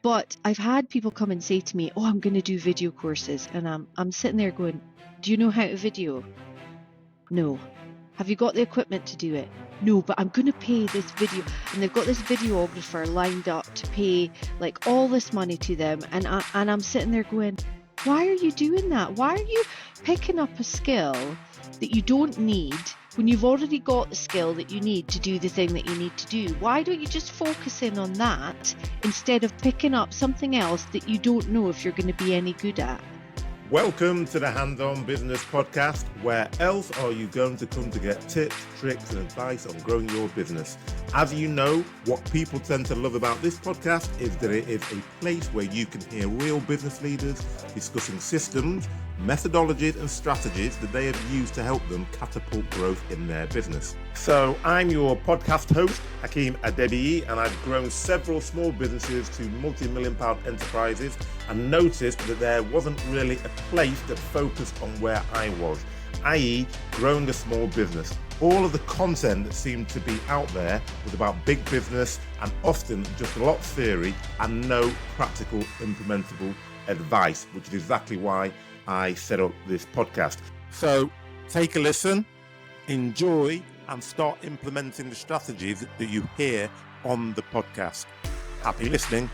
But I've had people come and say to me, oh, I'm going to do video courses. And I'm sitting there going, do you know how to video? No. Have you got the equipment to do it? No, but I'm going to pay this video. And they've got this videographer lined up to pay like all this money to them. And I'm sitting there going, why are you doing that? Why are you picking up a skill that you don't need when you've already got the skill that you need to do the thing that you need to do? Why don't you just focus in on that instead of picking up something else that you don't know if you're going to be any good at? Welcome to the Hands-On Business Podcast. Where else are you going to come to get tips, tricks, and advice on growing your business? As you know, what people tend to love about this podcast is that it is a place where you can hear real business leaders discussing systems, methodologies, and strategies that they have used to help them catapult growth in their business. So I'm your podcast host, Hakeem Adebiyi, and I've grown several small businesses to multi-million-pound enterprises and noticed that there wasn't really a place that focused on where I was, i.e. growing a small business. All of the content that seemed to be out there was about big business and often just a lot of theory and no practical implementable advice, which is exactly why I set up this podcast. So take a listen, enjoy, and start implementing the strategies that you hear on the podcast. Happy listening.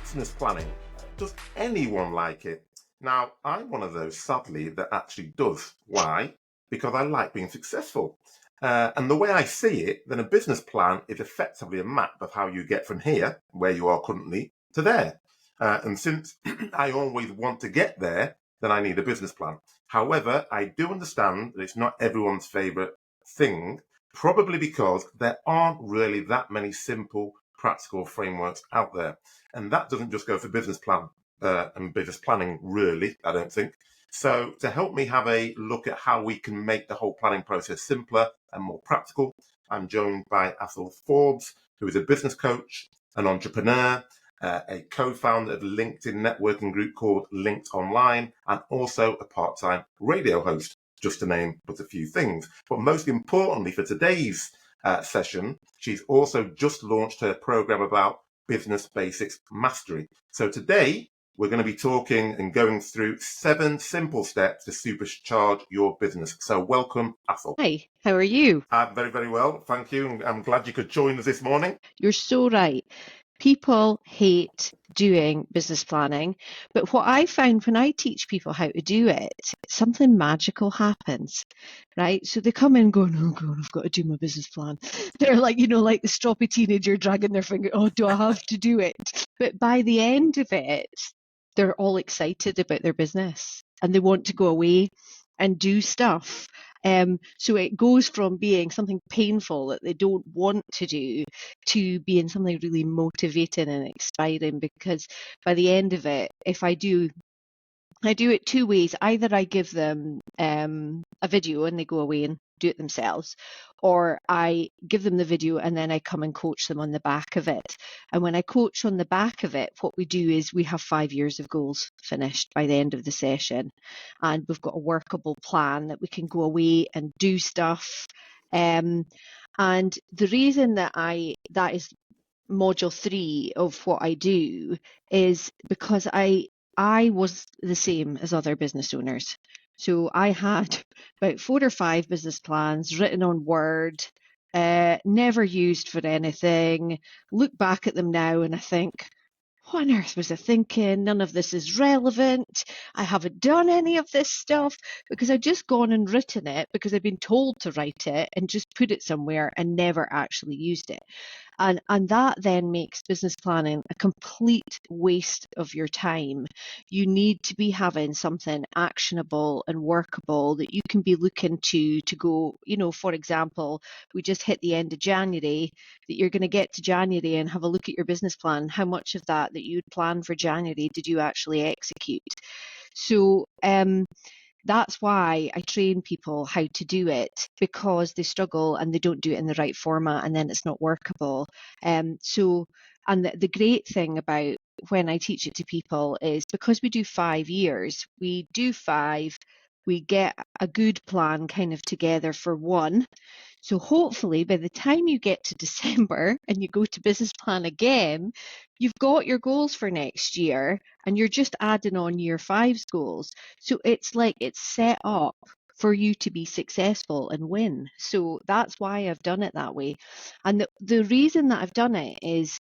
Business planning. Does anyone like it? Now, I'm one of those, sadly, that actually does. Why? Because I like being successful. And the way I see it, then a business plan is effectively a map of how you get from here, where you are currently, to there. And since I always want to get there, then I need a business plan. However, I do understand that it's not everyone's favorite thing, probably because there aren't really that many simple, practical frameworks out there. And that doesn't just go for business plan and business planning, really, I don't think. So to help me have a look at how we can make the whole planning process simpler and more practical, I'm joined by Athole Forbes, who is a business coach, an entrepreneur, a co-founder of a LinkedIn networking group called Linked Online, and also a part-time radio host, just to name but a few things. But most importantly for today's session, she's also just launched her program about business basics mastery. So today, we're going to be talking and going through 7 simple steps to supercharge your business. So welcome, Athole. Hi, how are you? I'm very, very well. Thank you. I'm glad you could join us this morning. You're so right. People hate doing business planning, but what I find when I teach people how to do it, something magical happens, right? So they come in going, oh God, I've got to do my business plan. They're like, like the stroppy teenager dragging their finger, oh, do I have to do it? But by the end of it, they're all excited about their business and they want to go away and do stuff. So it goes from being something painful that they don't want to do to being something really motivating and inspiring, because by the end of it, if I do it 2 ways. Either I give them a video and they go away and do it themselves, or I give them the video and then I come and coach them on the back of it. And when I coach on the back of it, what we do is we have 5 years of goals finished by the end of the session, and we've got a workable plan that we can go away and do stuff. And the reason that is module 3 of what I do is because I was the same as other business owners. So I had about 4 or 5 business plans written on Word, never used for anything. Look back at them now and I think, what on earth was I thinking? None of this is relevant. I haven't done any of this stuff because I'd just gone and written it because I'd been told to write it and just put it somewhere and never actually used it. And that then makes business planning a complete waste of your time. You need to be having something actionable and workable that you can be looking to go, for example, we just hit the end of January, that you're going to get to January and have a look at your business plan. How much of that you'd planned for January did you actually execute? So that's why I train people how to do it, because they struggle and they don't do it in the right format and then it's not workable. And the great thing about when I teach it to people is because we do 5 years, we do 5, we get a good plan kind of together for one. So hopefully by the time you get to December and you go to business plan again, you've got your goals for next year and you're just adding on year five's goals. So it's like it's set up for you to be successful and win. So that's why I've done it that way. And the reason that I've done it is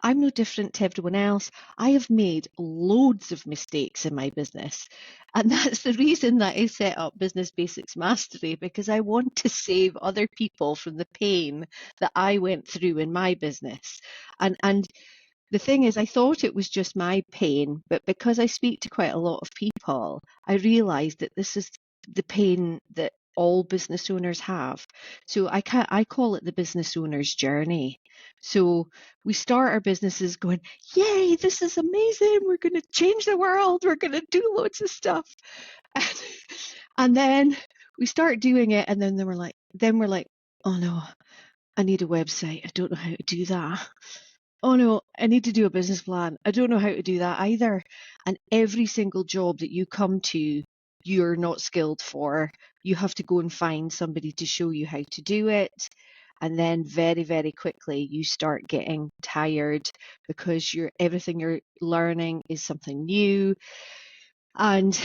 I'm no different to everyone else. I have made loads of mistakes in my business. And that's the reason that I set up Business Basics Mastery, because I want to save other people from the pain that I went through in my business. And the thing is, I thought it was just my pain, but because I speak to quite a lot of people, I realized that this is the pain that all business owners have. So I call it the business owner's journey. So we start our businesses going, yay, this is amazing. We're going to change the world. We're going to do loads of stuff. And then we start doing it. And then we're like, oh no, I need a website. I don't know how to do that. Oh no, I need to do a business plan. I don't know how to do that either. And every single job that you come to, you're not skilled for. You have to go and find somebody to show you how to do it. And then very, very quickly you start getting tired because everything you're learning is something new. And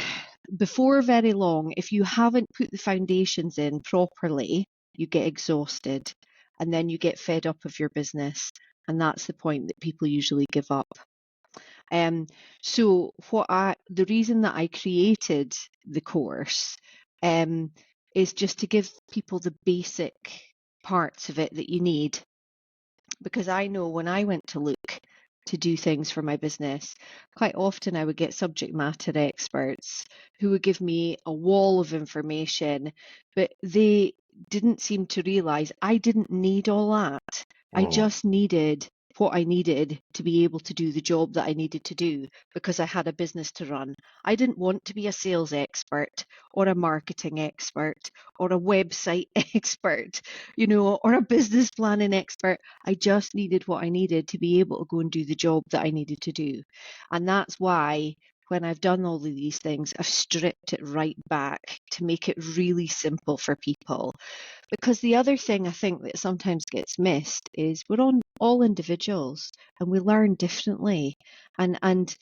before very long, if you haven't put the foundations in properly, you get exhausted and then you get fed up of your business. And that's the point that people usually give up. So the reason that I created the course is just to give people the basic parts of it that you need. Because I know when I went to look to do things for my business, quite often I would get subject matter experts who would give me a wall of information, but they didn't seem to realize I didn't need all that. I just needed what I needed to be able to do the job that I needed to do because I had a business to run. I didn't want to be a sales expert or a marketing expert or a website expert, or a business planning expert. I just needed what I needed to be able to go and do the job that I needed to do. And that's why when I've done all of these things, I've stripped it right back to make it really simple for people. Because the other thing I think that sometimes gets missed is we're all individuals and we learn differently. And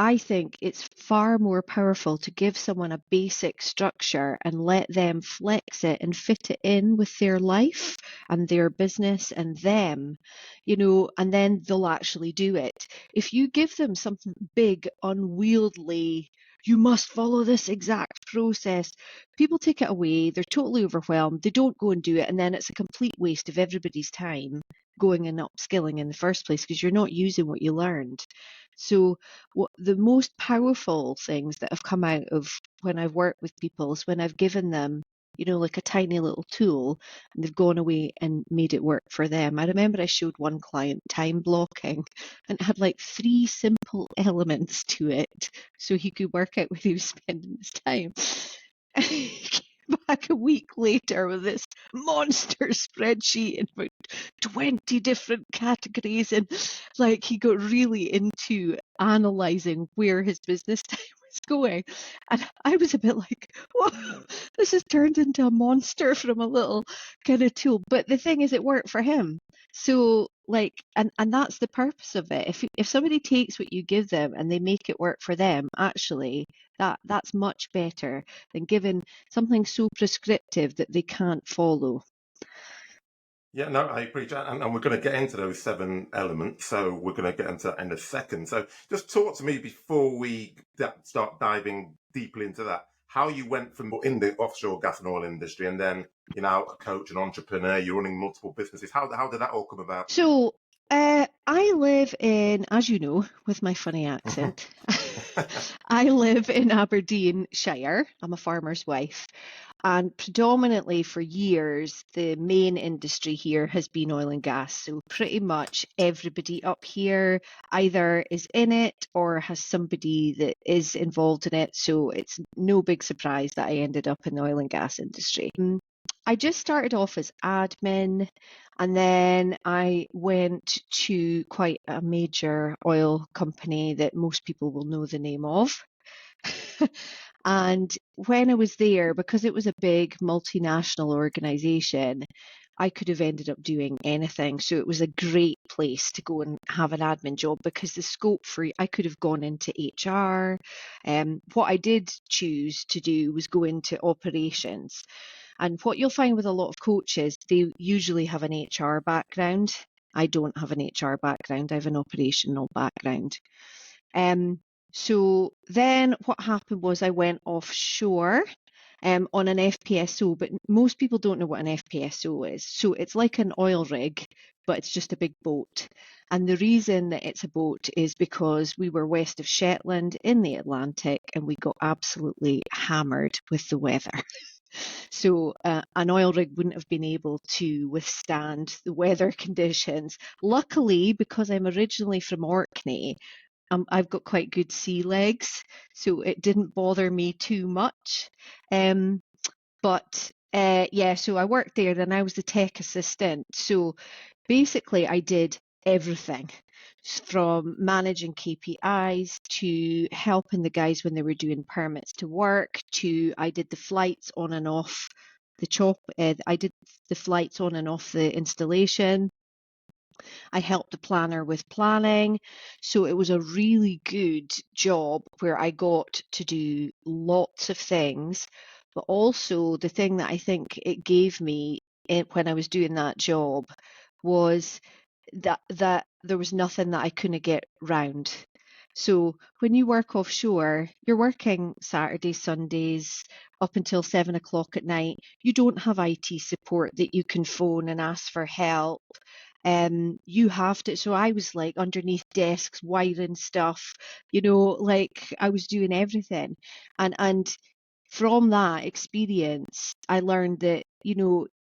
I think it's far more powerful to give someone a basic structure and let them flex it and fit it in with their life and their business and them, and then they'll actually do it. If you give them something big, unwieldy, you must follow this exact process, people take it away, they're totally overwhelmed, they don't go and do it, and then it's a complete waste of everybody's time going and upskilling in the first place because you're not using what you learned. So the most powerful things that have come out of when I've worked with people is when I've given them, like a tiny little tool and they've gone away and made it work for them. I remember I showed one client time blocking and it had like 3 simple elements to it so he could work out where he was spending his time. And he came back a week later with this monster spreadsheet and about 20 different categories, and like he got really into analysing where his business time was going. And I was a bit like, whoa, this has turned into a monster from a little kind of tool. But the thing is, it worked for him. So and that's the purpose of it. If somebody takes what you give them and they make it work for them, actually that's much better than giving something so prescriptive that they can't follow. Yeah, no, I appreciate that. And we're going to get into those 7 elements. So we're going to get into that in a second. So just talk to me before we start diving deeply into that, how you went from in the offshore gas and oil industry and then you're now a coach, an entrepreneur, you're running multiple businesses. How did that all come about? So I live in, as you know, with my funny accent, I live in Aberdeenshire. I'm a farmer's wife. And predominantly for years, the main industry here has been oil and gas. So pretty much everybody up here either is in it or has somebody that is involved in it. So it's no big surprise that I ended up in the oil and gas industry. I just started off as admin and then I went to quite a major oil company that most people will know the name of. And when I was there, because it was a big multinational organization, I could have ended up doing anything. So it was a great place to go and have an admin job, because the scope for I could have gone into HR. What I did choose to do was go into operations. And what you'll find with a lot of coaches, they usually have an HR background. I don't have an HR background. I have an operational background. So then what happened was I went offshore on an FPSO, but most people don't know what an FPSO is. So it's like an oil rig, but it's just a big boat. And the reason that it's a boat is because we were west of Shetland in the Atlantic, and we got absolutely hammered with the weather. So an oil rig wouldn't have been able to withstand the weather conditions. Luckily, because I'm originally from Orkney, I've got quite good sea legs, so it didn't bother me too much. But yeah, so I worked there, and I was the tech assistant. So basically, I did everything from managing KPIs to helping the guys when they were doing permits to work, to I did the flights on and off the chop. I did the flights on and off the installation. I helped the planner with planning. So it was a really good job where I got to do lots of things. But also the thing that I think it gave me when I was doing that job was that there was nothing that I couldn't get round. So when you work offshore, you're working Saturdays, Sundays, up until 7 o'clock at night. You don't have IT support that you can phone and ask for help. You have to. So I was like underneath desks, wiring stuff, like I was doing everything. And from that experience, I learned that,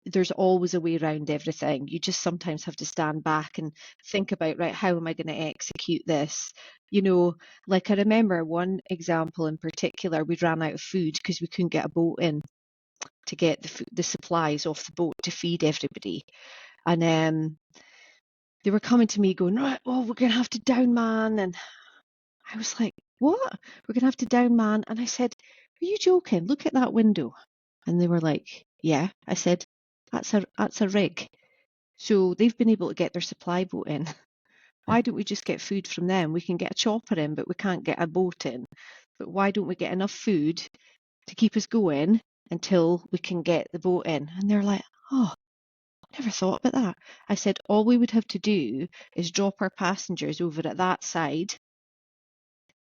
there's always a way around everything. You just sometimes have to stand back and think about, right, how am I going to execute this? Like I remember one example in particular, we ran out of food because we couldn't get a boat in to get the supplies off the boat to feed everybody. And they were coming to me going, right, oh, we're going to have to down man. And I was like, what? We're going to have to down man. And I said, are you joking? Look at that window. And they were like, yeah. I said, that's a rig. So they've been able to get their supply boat in. Why don't we just get food from them? We can get a chopper in, but we can't get a boat in. But why don't we get enough food to keep us going until we can get the boat in? And they're like, oh, never thought about that. I said, all we would have to do is drop our passengers over at that side,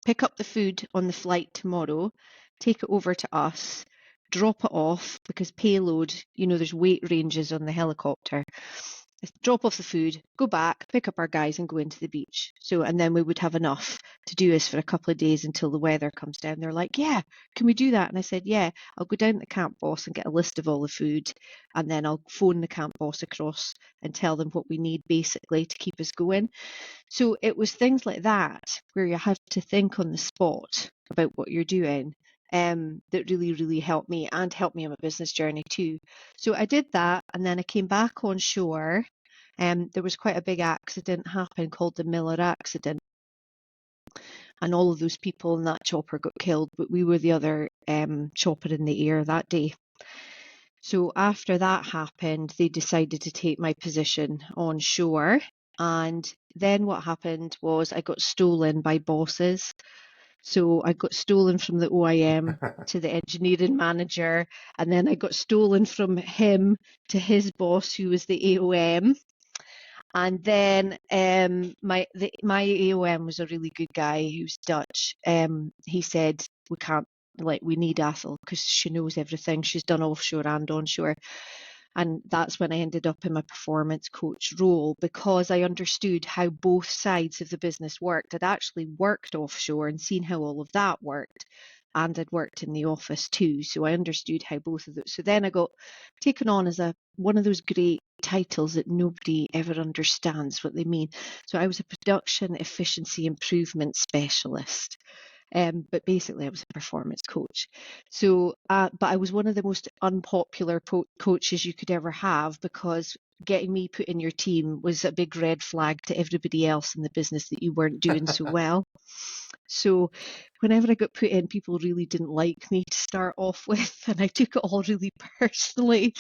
pick up the food on the flight tomorrow, take it over to us, drop it off, because payload, there's weight ranges on the helicopter. Drop off the food, go back, pick up our guys and go into the beach. And then we would have enough to do this for a couple of days until the weather comes down. They're like, yeah, can we do that? And I said, yeah, I'll go down to the camp boss and get a list of all the food. And then I'll phone the camp boss across and tell them what we need basically to keep us going. So it was things like that where you have to think on the spot about what you're doing. That really, really helped me and helped me on my business journey too. So I did that, and then I came back on shore. There was quite a big accident happen called the Miller accident, and all of those people in that chopper got killed, but we were the other chopper in the air that day. So after that happened, they decided to take my position on shore. And then what happened was I got stolen by bosses. So I got stolen from the OIM to the engineering manager, and then I got stolen from him to his boss, who was the AOM. And then my AOM was a really good guy who's Dutch. He said, we need Athole because she knows everything. She's done offshore and onshore. And that's when I ended up in my performance coach role, because I understood how both sides of the business worked. I'd actually worked offshore and seen how all of that worked. And I'd worked in the office too. So I understood how both of those. So then I got taken on as one of those great titles that nobody ever understands what they mean. So I was a production efficiency improvement specialist. But basically I was a performance coach. So, but I was one of the most unpopular coaches you could ever have, because getting me put in your team was a big red flag to everybody else in the business that you weren't doing so well. So whenever I got put in, people really didn't like me to start off with, and I took it all really personally.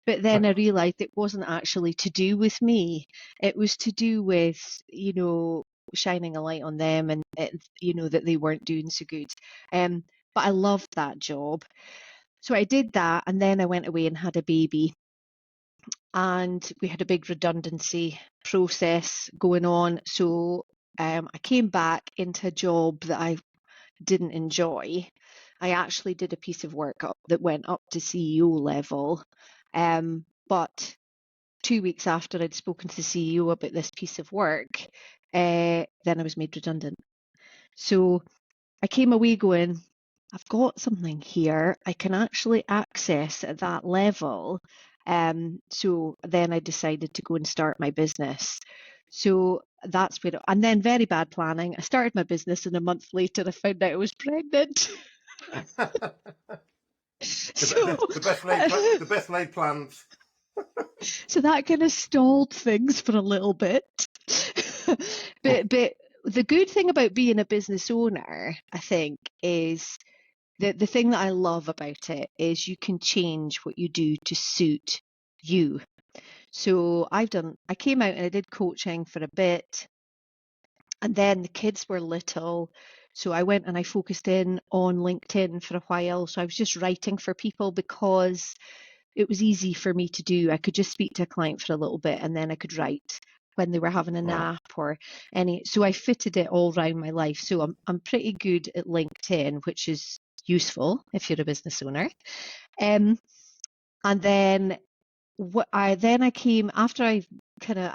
But then I realised it wasn't actually to do with me. It was to do with, shining a light on them and, that they weren't doing so good. But I loved that job. So I did that, and then I went away and had a baby. And we had a big redundancy process going on. So I came back into a job that I didn't enjoy. I actually did a piece of work that went up to CEO level. But 2 weeks after I'd spoken to the CEO about this piece of work, then I was made redundant. So I came away going, I've got something here I can actually access at that level. So then I decided to go and start my business. So that's where, and then very bad planning. I started my business, and a month later I found out I was pregnant. The best laid plans. So that kind of stalled things for a little bit. but the good thing about being a business owner, I think, is the thing that I love about it is you can change what you do to suit you. So I came out and I did coaching for a bit, and then the kids were little. So I went and I focused in on LinkedIn for a while. So I was just writing for people because it was easy for me to do. I could just speak to a client for a little bit, and then I could write when they were having a nap or any. So I fitted it all around my life. So I'm pretty good at LinkedIn, which is useful if you're a business owner. And then I came after I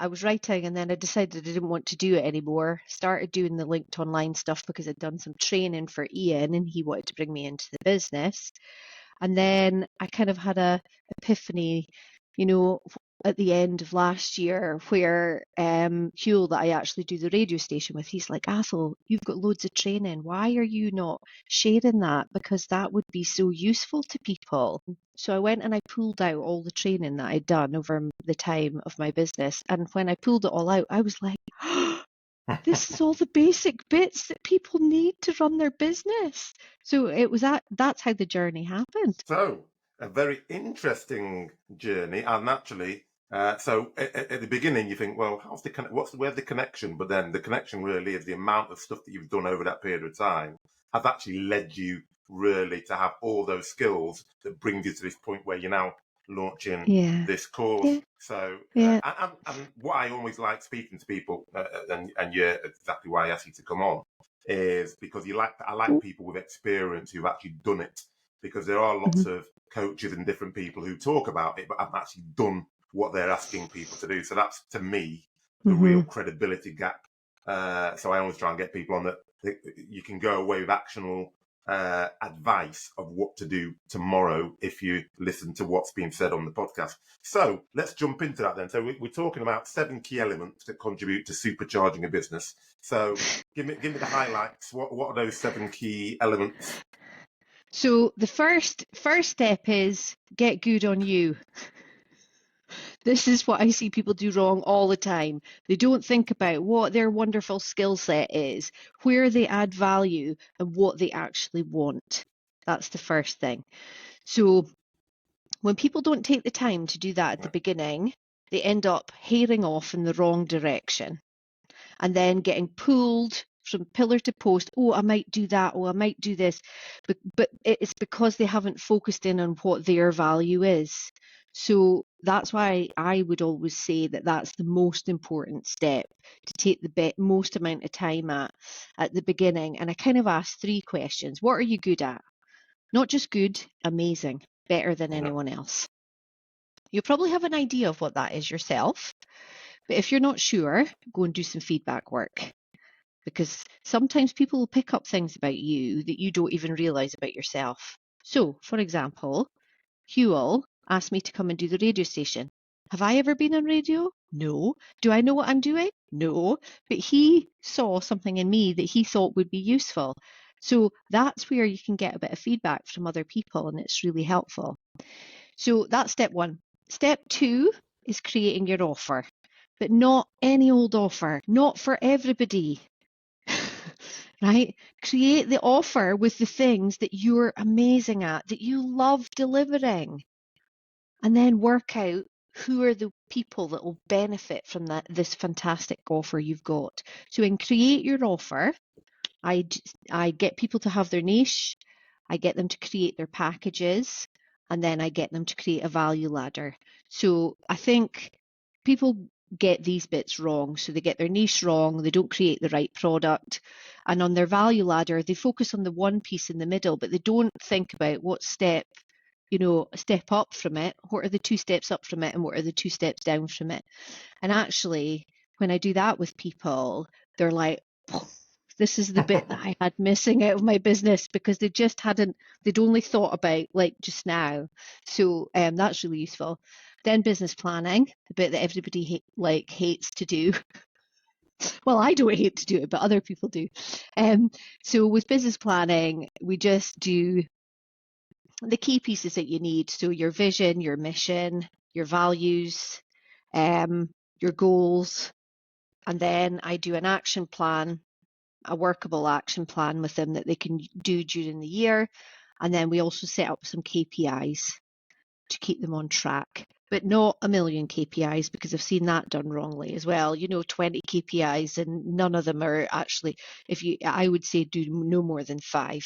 was writing, and then I decided I didn't want to do it anymore. Started doing the linked online stuff because I'd done some training for Ian and he wanted to bring me into the business. And then I kind of had a epiphany, at the end of last year, where Huel, that I actually do the radio station with, he's like, Athole, you've got loads of training. Why are you not sharing that? Because that would be so useful to people. So I went and I pulled out all the training that I'd done over the time of my business. And when I pulled it all out, I was like, this is all the basic bits that people need to run their business. So that's how the journey happened. So a very interesting journey, and naturally, so at the beginning you think, well, where's the connection? But then the connection really is the amount of stuff that you've done over that period of time has actually led you really to have all those skills that bring you to this point where you're now launching this course. Yeah. So, and what I always like speaking to people, and you're exactly why I asked you to come on, is because I like people with experience who've actually done it. Because there are lots of coaches and different people who talk about it, but haven't actually done what they're asking people to do. So that's, to me, the real credibility gap. So I always try and get people on that you can go away with actionable advice of what to do tomorrow if you listen to what's being said on the podcast. So let's jump into that then. So we're talking about 7 key elements that contribute to supercharging a business. So give me the highlights. What are those 7 key elements? So the first step is get good on you. This is what I see people do wrong all the time. They don't think about what their wonderful skill set is, where they add value, and what they actually want. That's the first thing. So when people don't take the time to do that at the beginning, they end up hairing off in the wrong direction and then getting pulled from pillar to post. Oh, I might do that. Oh, I might do this. But it's because they haven't focused in on what their value is. So that's why I would always say that that's the most important step to take the most amount of time at the beginning. And I kind of ask 3 questions. What are you good at? Not just good, amazing, better than anyone else. You'll probably have an idea of what that is yourself. But if you're not sure, go and do some feedback work. Because sometimes people will pick up things about you that you don't even realize about yourself. So, for example, Huel asked me to come and do the radio station. Have I ever been on radio? No. Do I know what I'm doing? No. But he saw something in me that he thought would be useful. So that's where you can get a bit of feedback from other people, and it's really helpful. So that's step 1. Step 2 is creating your offer, but not any old offer, not for everybody. right? Create the offer with the things that you're amazing at, that you love delivering, and then work out who are the people that will benefit from this fantastic offer you've got. So in create your offer, I get people to have their niche, I get them to create their packages, and then I get them to create a value ladder. So I think people get these bits wrong. So they get their niche wrong, they don't create the right product. And on their value ladder, they focus on the one piece in the middle, but they don't think about what step, step up from it. What are the two steps up from it and what are the two steps down from it? And actually, when I do that with people, they're like, oh, this is the bit that I had missing out of my business because they'd only thought about like just now. So that's really useful. Then business planning, the bit that everybody hates to do. Well, I don't hate to do it, but other people do. So with business planning, we just do the key pieces that you need. So your vision, your mission, your values, your goals, and then I do an action plan, a workable action plan with them that they can do during the year. And then we also set up some KPIs to keep them on track, but not a million KPIs because I've seen that done wrongly as well. 20 KPIs and none of them are actually, I would say do no more than 5.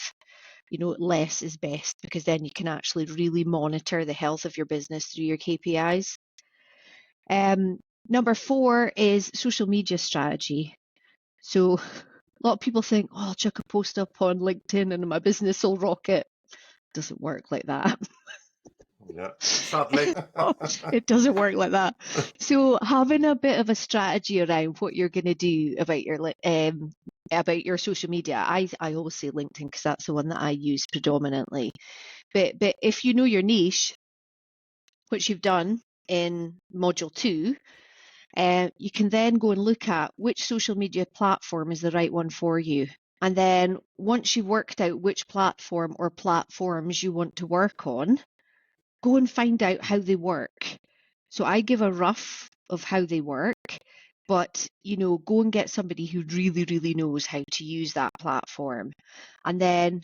Less is best because then you can actually really monitor the health of your business through your KPIs. Number 4 is social media strategy. So a lot of people think, oh, I'll chuck a post up on LinkedIn and my business will rocket. Doesn't work like that. Yeah, sadly. It doesn't work like that. So having a bit of a strategy around what you're going to do about your social media. I always say LinkedIn because that's the one that I use predominantly. But if you know your niche, which you've done in module 2, you can then go and look at which social media platform is the right one for you. And then once you've worked out which platform or platforms you want to work on, go and find out how they work. So I give a rough of how they work, but go and get somebody who really, really knows how to use that platform. And then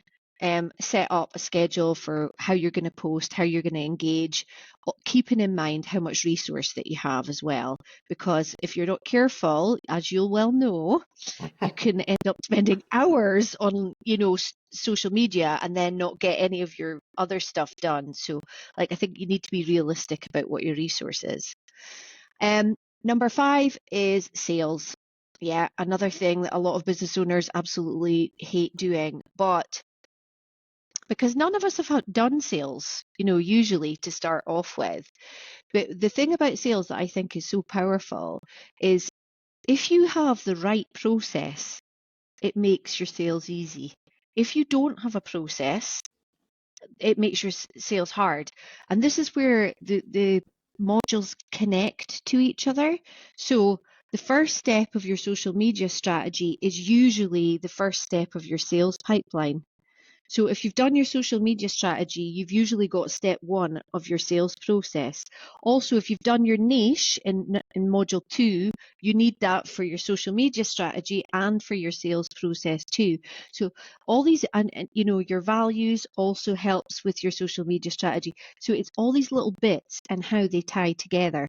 set up a schedule for how you're going to post, how you're going to engage, keeping in mind how much resource that you have as well. Because if you're not careful, as you'll well know, you can end up spending hours on, social media and then not get any of your other stuff done. So I think you need to be realistic about what your resource is. Number 5 is sales. Yeah, another thing that a lot of business owners absolutely hate doing, but because none of us have done sales, usually to start off with. But the thing about sales that I think is so powerful is if you have the right process, it makes your sales easy. If you don't have a process, it makes your sales hard. And this is where the modules connect to each other. So the first step of your social media strategy is usually the first step of your sales pipeline. So if you've done your social media strategy, you've usually got step 1 of your sales process. Also, if you've done your niche in module 2, you need that for your social media strategy and for your sales process too. So all these, and your values also helps with your social media strategy. So it's all these little bits and how they tie together.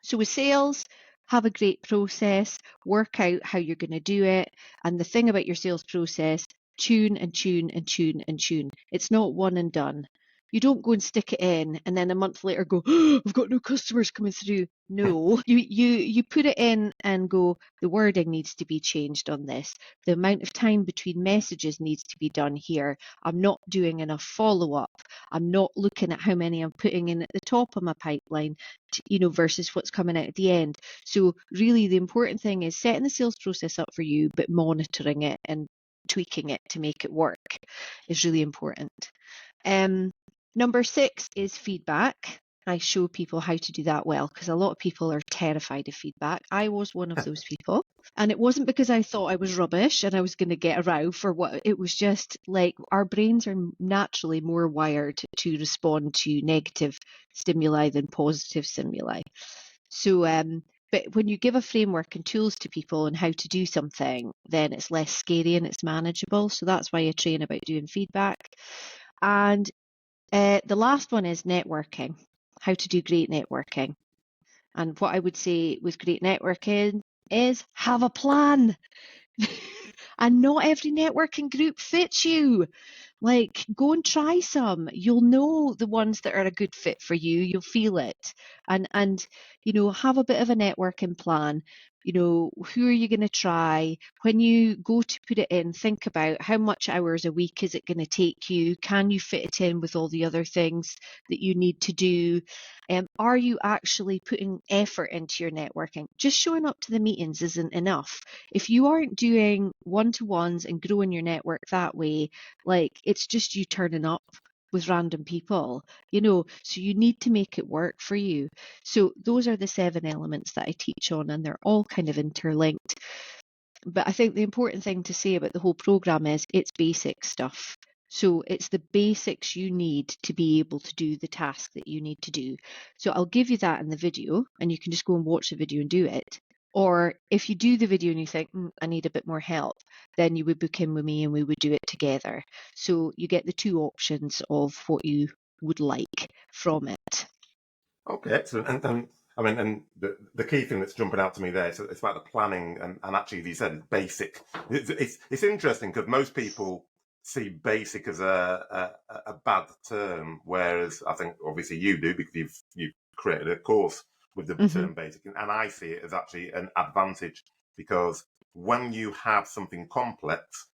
So with sales, have a great process, work out how you're going to do it. And the thing about your sales process, tune and tune and tune and tune. It's not one and done. You don't go and stick it in and then a month later go, oh, I've got no customers coming through. No, you put it in and go, the wording needs to be changed on this. The amount of time between messages needs to be done here. I'm not doing enough follow-up. I'm not looking at how many I'm putting in at the top of my pipeline, versus what's coming out at the end. So really the important thing is setting the sales process up for you, but monitoring it and tweaking it to make it work is really important. Number 6 is feedback. I show people how to do that well because a lot of people are terrified of feedback. I was one of those people. And it wasn't because I thought I was rubbish and I was going to get a row for what it was. Just like our brains are naturally more wired to respond to negative stimuli than positive stimuli. So But when you give a framework and tools to people on how to do something, then it's less scary and it's manageable. So that's why I train about doing feedback. And the last one is networking, how to do great networking. And what I would say with great networking is have a plan. And not every networking group fits you. Like, go and try some. You'll know the ones that are a good fit for you. You'll feel it. And have a bit of a networking plan. Who are you going to try? When you go to put it in, think about how much hours a week is it going to take you? Can you fit it in with all the other things that you need to do? Are you actually putting effort into your networking? Just showing up to the meetings isn't enough. If you aren't doing one-to-ones and growing your network that way, like, it's just you turning up with random people, so you need to make it work for you. So those are the 7 elements that I teach on, and they're all kind of interlinked. But I think the important thing to say about the whole program is it's basic stuff. So it's the basics you need to be able to do the task that you need to do. So I'll give you that in the video, and you can just go and watch the video and do it. Or if you do the video and you think, I need a bit more help, then you would book in with me and we would do it together. So you get the 2 options of what you would like from it. Okay, excellent. And the key thing that's jumping out to me there is it's about the planning and actually, as you said, it's basic. It's interesting because most people see basic as a bad term, whereas I think obviously you do because you've created a course with the term basic, and I see it as actually an advantage because when you have something complex,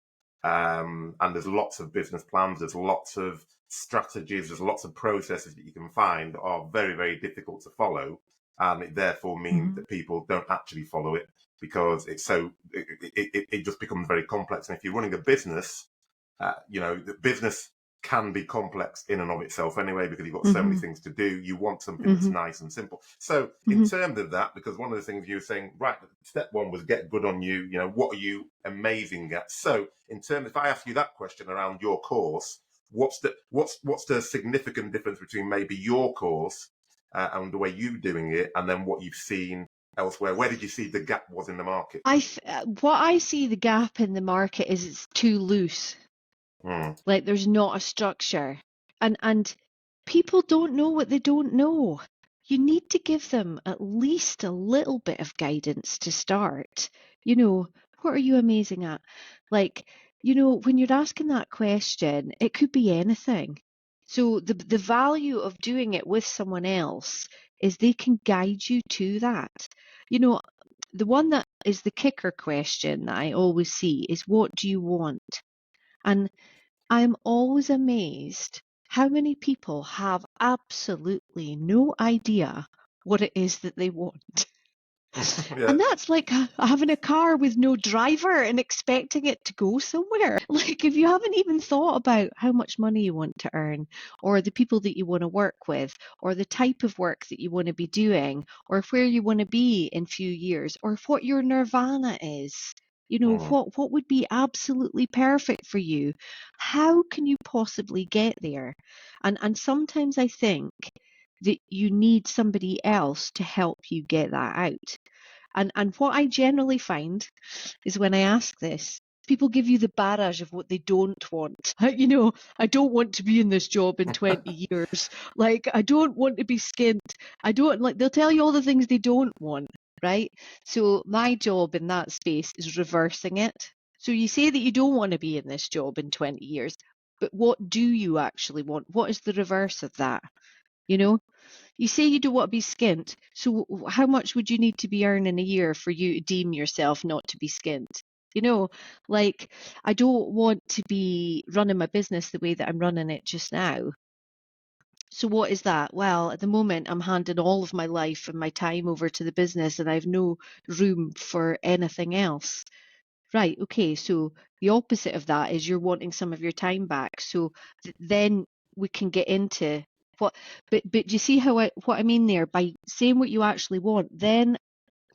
and there's lots of business plans, there's lots of strategies, there's lots of processes that you can find that are very, very difficult to follow. And it therefore means that people don't actually follow it because it just becomes very complex. And if you're running a business, the business can be complex in and of itself anyway, because you've got so many things to do. You want something that's nice and simple. So in terms of that, because one of the things you were saying, right, step 1 was get good on you, what are you amazing at? So in terms, if I ask you that question around your course, what's the significant difference between maybe your course and the way you're doing it and then what you've seen elsewhere? Where did you see the gap was in the market? What I see the gap in the market is it's too loose. Like, there's not a structure, and people don't know what they don't know. You need to give them at least a little bit of guidance to start. What are you amazing at? Like, when you're asking that question, it could be anything. So the value of doing it with someone else is they can guide you to that. The one that is the kicker question that I always see is, what do you want? And I'm always amazed how many people have absolutely no idea what it is that they want. Yeah. And that's like having a car with no driver and expecting it to go somewhere. Like, if you haven't even thought about how much money you want to earn, or the people that you want to work with, or the type of work that you want to be doing, or where you want to be in a few years, or what your nirvana is, what would be absolutely perfect for you, how can you possibly get there? And sometimes I think that you need somebody else to help you get that out. And what I generally find is, when I ask this, people give you the barrage of what they don't want. I don't want to be in this job in 20 years. Like, I don't want to be skint. They'll tell you all the things they don't want, right? So my job in that space is reversing it. So you say that you don't want to be in this job in 20 years, but what do you actually want? What is the reverse of that? You say you don't want to be skint, so how much would you need to be earning a year for you to deem yourself not to be skint? Like, I don't want to be running my business the way that I'm running it just now. So what is that? Well, at the moment, I'm handing all of my life and my time over to the business, and I have no room for anything else. Right, okay, so the opposite of that is you're wanting some of your time back. So then we can get into what, but do you see what I mean there? By saying what you actually want, then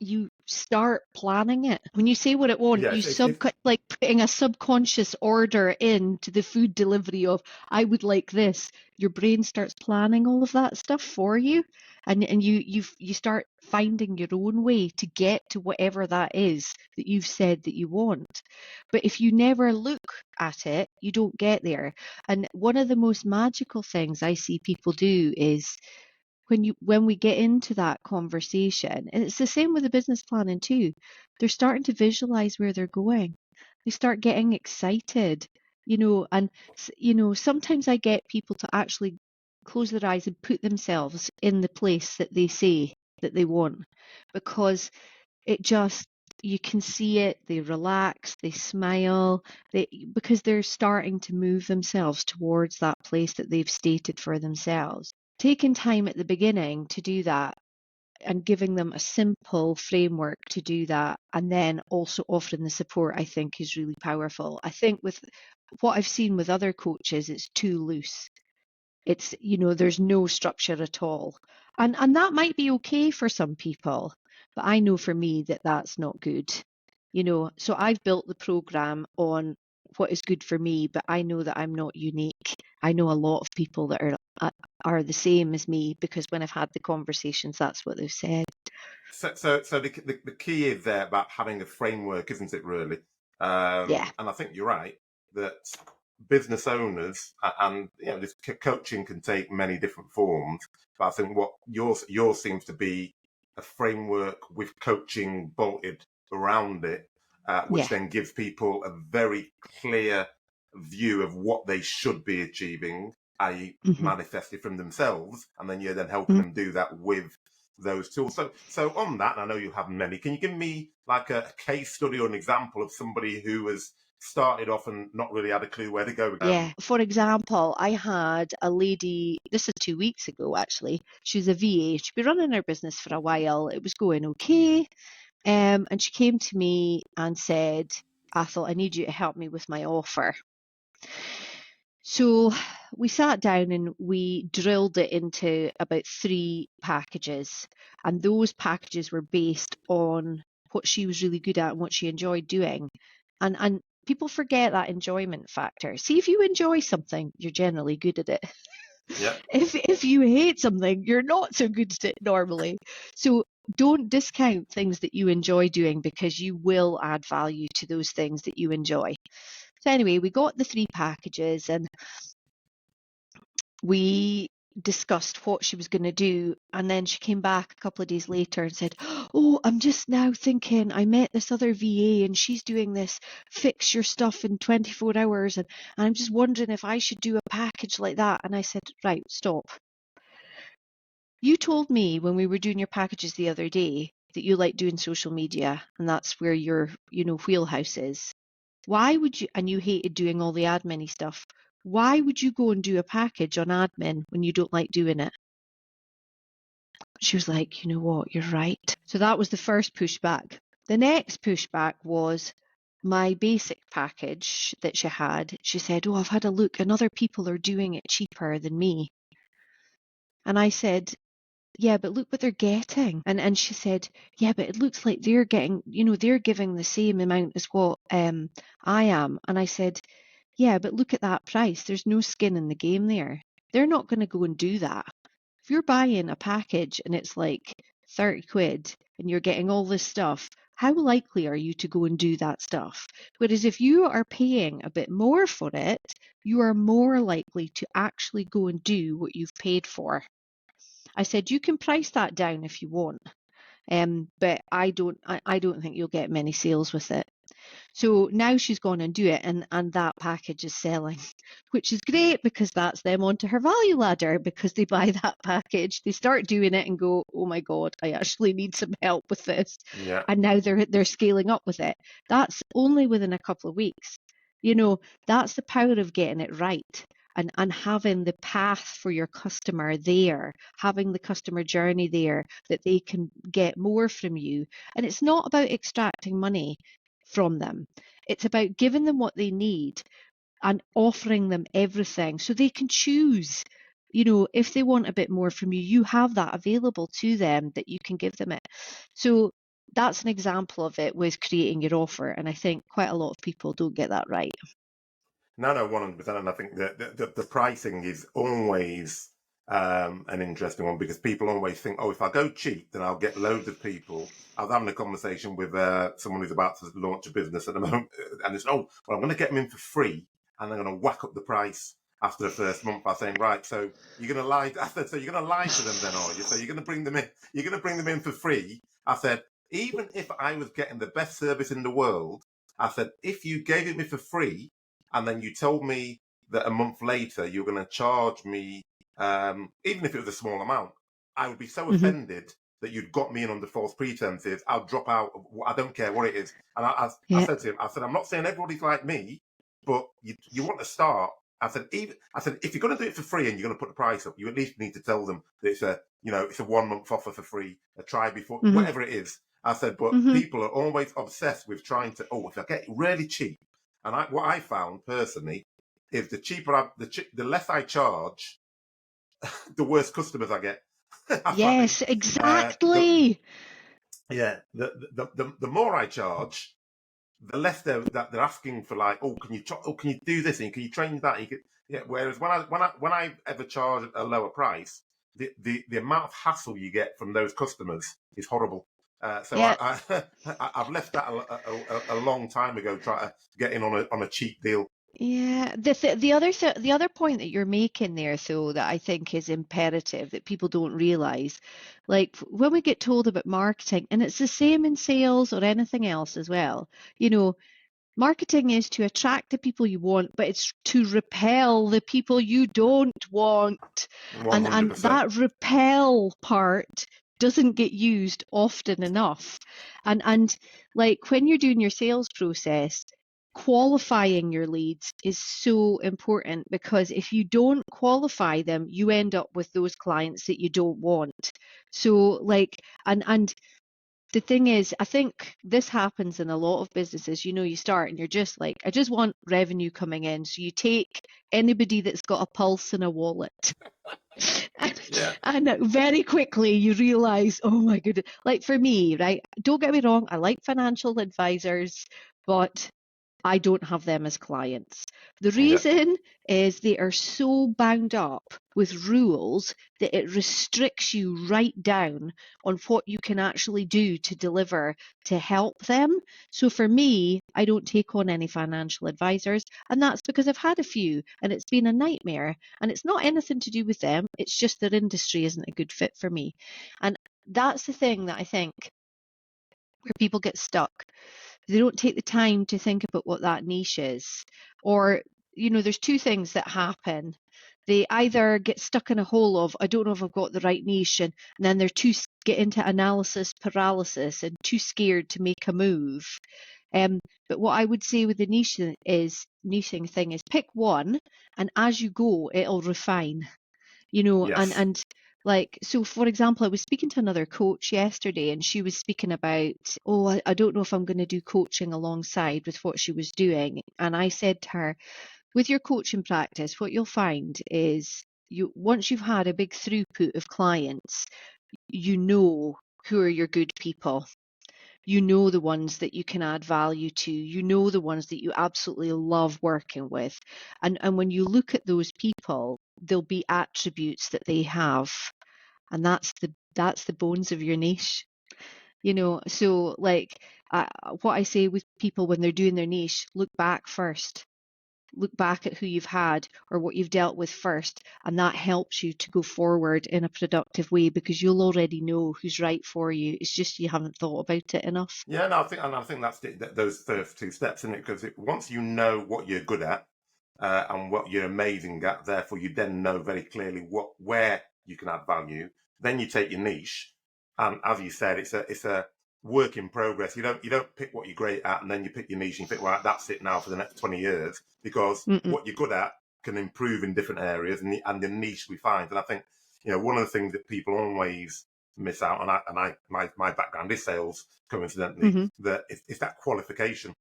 you start planning it. When you say what it wants, Yeah, you like putting a subconscious order into the food delivery of, I would like this. Your brain starts planning all of that stuff for you, and you start finding your own way to get to whatever that is that you've said that you want. But if you never look at it, you don't get there. And one of the most magical things I see people do is when we get into that conversation, and it's the same with the business planning too, they're starting to visualize where they're going. They start getting excited, and sometimes I get people to actually close their eyes and put themselves in the place that they say that they want, because it just, you can see it, they relax, they smile, because they're starting to move themselves towards that place that they've stated for themselves. Taking time at the beginning to do that and giving them a simple framework to do that, and then also offering the support, I think is really powerful. I think with what I've seen with other coaches, it's too loose. It's, there's no structure at all. And that might be okay for some people, but I know for me that that's not good. So I've built the program on what is good for me, but I know that I'm not unique. I know a lot of people that are the same as me, because when I've had the conversations, that's what they've said. So the key is there about having a framework, isn't it, really? Yeah. And I think you're right that business owners, and this coaching can take many different forms, but I think what yours seems to be a framework with coaching bolted around it, which then gives people a very clear view of what they should be achieving, i.e. manifested from themselves, and then you're then helping them do that with those tools. So on that, and I know you have many, can you give me like a case study or an example of somebody who has started off and not really had a clue where to go? Yeah. For example, I had a lady, this is 2 weeks ago actually, she's a VA, she'd been running her business for a while, it was going okay, and she came to me and said, Athole, I need you to help me with my offer. So we sat down and we drilled it into about 3 packages, and those packages were based on what she was really good at and what she enjoyed doing. And people forget that enjoyment factor. See, if you enjoy something, you're generally good at it. Yeah. If you hate something, you're not so good at it normally. So don't discount things that you enjoy doing, because you will add value to those things that you enjoy. So anyway, we got the 3 packages and we discussed what she was going to do, and then she came back a couple of days later and said, oh, I'm just now thinking, I met this other VA and she's doing this fix your stuff in 24 hours, and I'm just wondering if I should do a package like that. And I said, right, stop. You told me when we were doing your packages the other day that you like doing social media and that's where your wheelhouse is. Why would you, and you hated doing all the admin stuff, why would you go and do a package on admin when you don't like doing it? She was like, you know what, you're right. So that was the first pushback. The next pushback was my basic package that she had. She said, oh, I've had a look and other people are doing it cheaper than me. And I said, yeah, but look what they're getting. And she said, yeah, but it looks like they're getting, they're giving the same amount as what I am. And I said, yeah, but look at that price. There's no skin in the game there. They're not going to go and do that. If you're buying a package and it's like 30 quid and you're getting all this stuff, how likely are you to go and do that stuff? Whereas if you are paying a bit more for it, you are more likely to actually go and do what you've paid for. I said, you can price that down if you want, but I don't think you'll get many sales with it. So now she's gone and do it, and that package is selling, which is great because that's them onto her value ladder, because they buy that package, they start doing it and go, oh my God, I actually need some help with this. Yeah. And now they're scaling up with it. That's only within a couple of weeks. That's the power of getting it right. And having the path for your customer there, having the customer journey there, that they can get more from you. And it's not about extracting money from them. It's about giving them what they need and offering them everything so they can choose. If they want a bit more from you, you have that available to them that you can give them it. So that's an example of it with creating your offer. And I think quite a lot of people don't get that right. No, 100%. And I think that the pricing is always an interesting one, because people always think, oh, if I go cheap, then I'll get loads of people. I was having a conversation with someone who's about to launch a business at the moment, and it's, oh, well, I'm going to get them in for free, and I'm going to whack up the price after the first month by saying, right, so you're going to lie. I said, so you're going to lie to them then, are you? So you're going to bring them in. You're going to bring them in for free. I said, even if I was getting the best service in the world, I said, if you gave it me for free, and then you told me that a month later you were going to charge me, even if it was a small amount, I would be so Mm-hmm. offended that you'd got me in under false pretenses. I'll drop out. I don't care what it is. And I Yeah. said to him, I said, I'm not saying everybody's like me, but you want to start. I said, if you're going to do it for free and you're going to put the price up, you at least need to tell them that it's a 1 month offer for free, a try before, Mm-hmm. whatever it is. I said, but Mm-hmm. people are always obsessed with trying to, oh, if I get it really cheap. And what I found personally is the less I charge, the worse customers I get. I find. Yes, exactly. The more I charge, the less they're asking for, like, oh, can you do this and can you train that? Whereas when I ever charge a lower price, the amount of hassle you get from those customers is horrible. So Yeah. I've left that a long time ago, trying to get in on a cheap deal. Yeah, the other point that you're making there, though, that I think is imperative that people don't realize, like when we get told about marketing, and it's the same in sales or anything else as well, you know, marketing is to attract the people you want, but it's to repel the people you don't want. And 100%. that repel part doesn't get used often enough. And like when you're doing your sales process, qualifying your leads is so important, because if you don't qualify them, you end up with those clients that you don't want. So like and the thing is, I think this happens in a lot of businesses. You start and you're just like, I just want revenue coming in. So you take anybody that's got a pulse and a wallet. Yeah. And very quickly you realize, oh my goodness, like for me, right? Don't get me wrong, I like financial advisors, but I don't have them as clients. The Yeah. reason is they are so bound up with rules that it restricts you right down on what you can actually do to deliver to help them. So for me, I don't take on any financial advisors, and that's because I've had a few and it's been a nightmare. And it's not anything to do with them, it's just their industry isn't a good fit for me. And that's the thing that I think where people get stuck. They don't take the time to think about what that niche is. Or, there's two things that happen. They either get stuck in a hole of, I don't know if I've got the right niche, and then they're get into analysis paralysis and too scared to make a move. But what I would say with the niching thing is pick one, and as you go, it'll refine. And Yes. like, so for example, I was speaking to another coach yesterday, and she was speaking about, oh, I don't know if I'm going to do coaching alongside with what she was doing. And I said to her, with your coaching practice, what you'll find is once you've had a big throughput of clients, you know who are your good people. You know the ones that you can add value to. You know the ones that you absolutely love working with. And when you look at those people, there'll be attributes that they have. And that's the bones of your niche. So like what I say with people when they're doing their niche, look back first. Look back at who you've had or what you've dealt with first, and that helps you to go forward in a productive way, because you'll already know who's right for you. It's just you haven't thought about it enough. Yeah, no, I think that's those first two steps, isn't it? Because once you know what you're good at and what you're amazing at, therefore you then know very clearly where you can add value. Then you take your niche, and as you said, it's a work in progress. You don't pick what you're great at and then you pick your niche and you think, right, that's it now for the next 20 years, because Mm-mm. what you're good at can improve in different areas, and the niche refines. And I think one of the things that people always miss out on, my background is sales, coincidentally, Mm-hmm. that it's that qualification.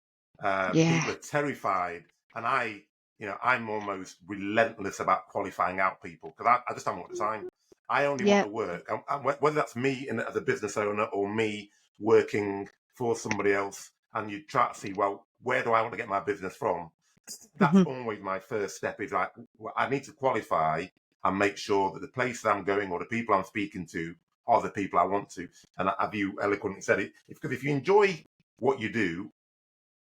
Yeah. People are terrified, and I'm almost relentless about qualifying out people, because I just haven't got the time. I only want Yeah. to work, and whether that's me as a business owner or me working for somebody else, and you try to see, well, where do I want to get my business from? That's Hmm. always my first step, is like, well, I need to qualify and make sure that the place I'm going or the people I'm speaking to are the people I want to. And as you eloquently said it, because if you enjoy what you do